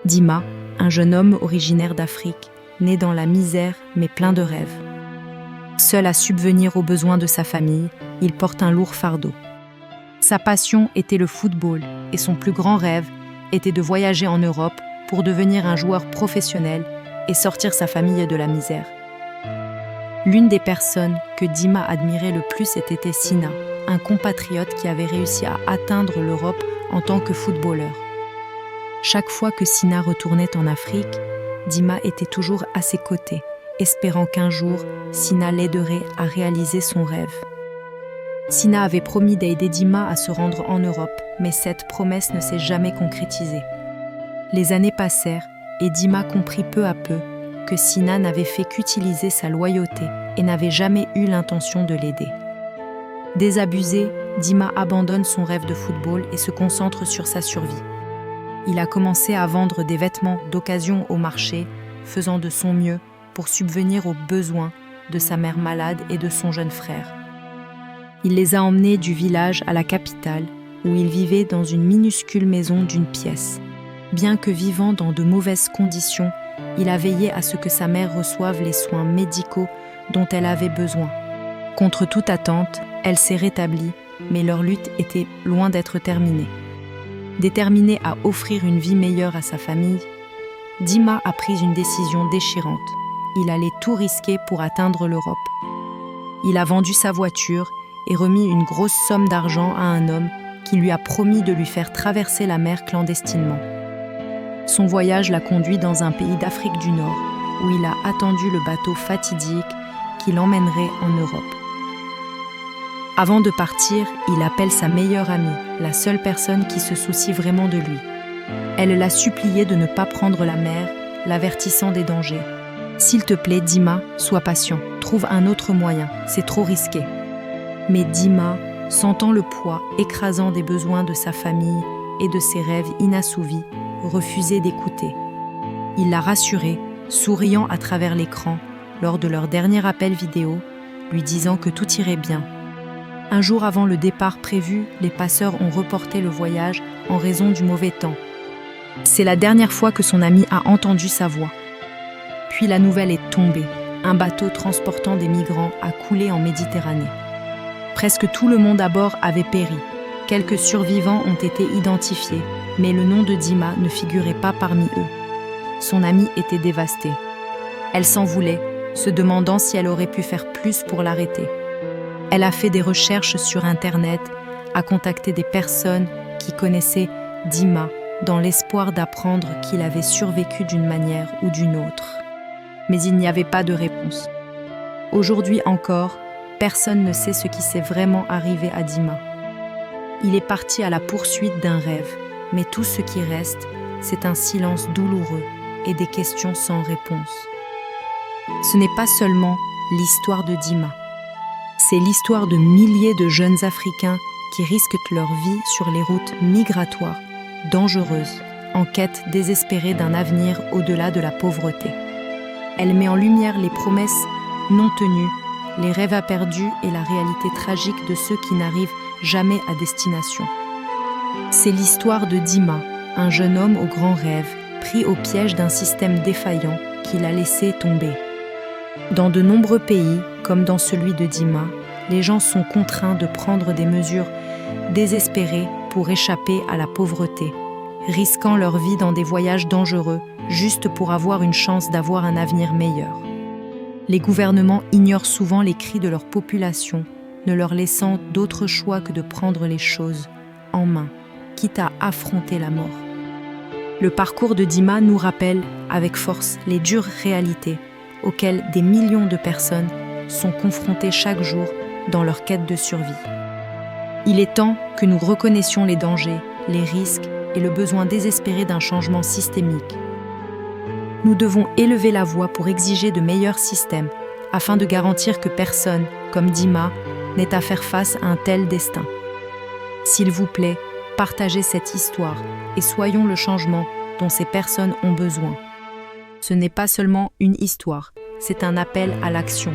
Dima, un jeune homme originaire d'Afrique, né dans la misère mais plein de rêves. Seul à subvenir aux besoins de sa famille, il porte un lourd fardeau. Sa passion était le football et son plus grand rêve était de voyager en Europe pour devenir un joueur professionnel et sortir sa famille de la misère. L'une des personnes que Dima admirait le plus était Sina, un compatriote qui avait réussi à atteindre l'Europe en tant que footballeur. Chaque fois que Sina retournait en Afrique, Dima était toujours à ses côtés, espérant qu'un jour, Sina l'aiderait à réaliser son rêve. Sina avait promis d'aider Dima à se rendre en Europe, mais cette promesse ne s'est jamais concrétisée. Les années passèrent et Dima comprit peu à peu que Sina n'avait fait qu'utiliser sa loyauté et n'avait jamais eu l'intention de l'aider. Désabusé, Dima abandonne son rêve de football et se concentre sur sa survie. Il a commencé à vendre des vêtements d'occasion au marché, faisant de son mieux pour subvenir aux besoins de sa mère malade et de son jeune frère. Il les a emmenés du village à la capitale, où il vivait dans une minuscule maison d'une pièce. Bien que vivant dans de mauvaises conditions, il a veillé à ce que sa mère reçoive les soins médicaux dont elle avait besoin. Contre toute attente, elle s'est rétablie, mais leur lutte était loin d'être terminée. Déterminé à offrir une vie meilleure à sa famille, Dima a pris une décision déchirante. Il allait tout risquer pour atteindre l'Europe. Il a vendu sa voiture et remis une grosse somme d'argent à un homme qui lui a promis de lui faire traverser la mer clandestinement. Son voyage l'a conduit dans un pays d'Afrique du Nord, où il a attendu le bateau fatidique qui l'emmènerait en Europe. Avant de partir, il appelle sa meilleure amie, la seule personne qui se soucie vraiment de lui. Elle l'a supplié de ne pas prendre la mer, l'avertissant des dangers. « S'il te plaît, Dima, sois patient, trouve un autre moyen, c'est trop risqué. » Mais Dima, sentant le poids écrasant des besoins de sa famille et de ses rêves inassouvis, refusait d'écouter. Il l'a rassurée, souriant à travers l'écran, lors de leur dernier appel vidéo, lui disant que tout irait bien. Un jour avant le départ prévu, les passeurs ont reporté le voyage en raison du mauvais temps. C'est la dernière fois que son ami a entendu sa voix. Puis la nouvelle est tombée. Un bateau transportant des migrants a coulé en Méditerranée. Presque tout le monde à bord avait péri. Quelques survivants ont été identifiés, mais le nom de Dima ne figurait pas parmi eux. Son amie était dévastée. Elle s'en voulait, se demandant si elle aurait pu faire plus pour l'arrêter. Elle a fait des recherches sur Internet, a contacté des personnes qui connaissaient Dima dans l'espoir d'apprendre qu'il avait survécu d'une manière ou d'une autre. Mais il n'y avait pas de réponse. Aujourd'hui encore, personne ne sait ce qui s'est vraiment arrivé à Dima. Il est parti à la poursuite d'un rêve, mais tout ce qui reste, c'est un silence douloureux et des questions sans réponse. Ce n'est pas seulement l'histoire de Dima. C'est l'histoire de milliers de jeunes Africains qui risquent leur vie sur les routes migratoires, dangereuses, en quête désespérée d'un avenir au-delà de la pauvreté. Elle met en lumière les promesses non tenues, les rêves perdus et la réalité tragique de ceux qui n'arrivent jamais à destination. C'est l'histoire de Dima, un jeune homme aux grands rêves, pris au piège d'un système défaillant qui l'a laissé tomber. Dans de nombreux pays, comme dans celui de Dima, les gens sont contraints de prendre des mesures désespérées pour échapper à la pauvreté, risquant leur vie dans des voyages dangereux juste pour avoir une chance d'avoir un avenir meilleur. Les gouvernements ignorent souvent les cris de leur population, ne leur laissant d'autre choix que de prendre les choses en main, quitte à affronter la mort. Le parcours de Dima nous rappelle avec force les dures réalités auxquelles des millions de personnes sont confrontées chaque jour dans leur quête de survie. Il est temps que nous reconnaissions les dangers, les risques et le besoin désespéré d'un changement systémique. Nous devons élever la voix pour exiger de meilleurs systèmes afin de garantir que personne, comme Dima, n'ait à faire face à un tel destin. S'il vous plaît, partagez cette histoire et soyons le changement dont ces personnes ont besoin. Ce n'est pas seulement une histoire, c'est un appel à l'action.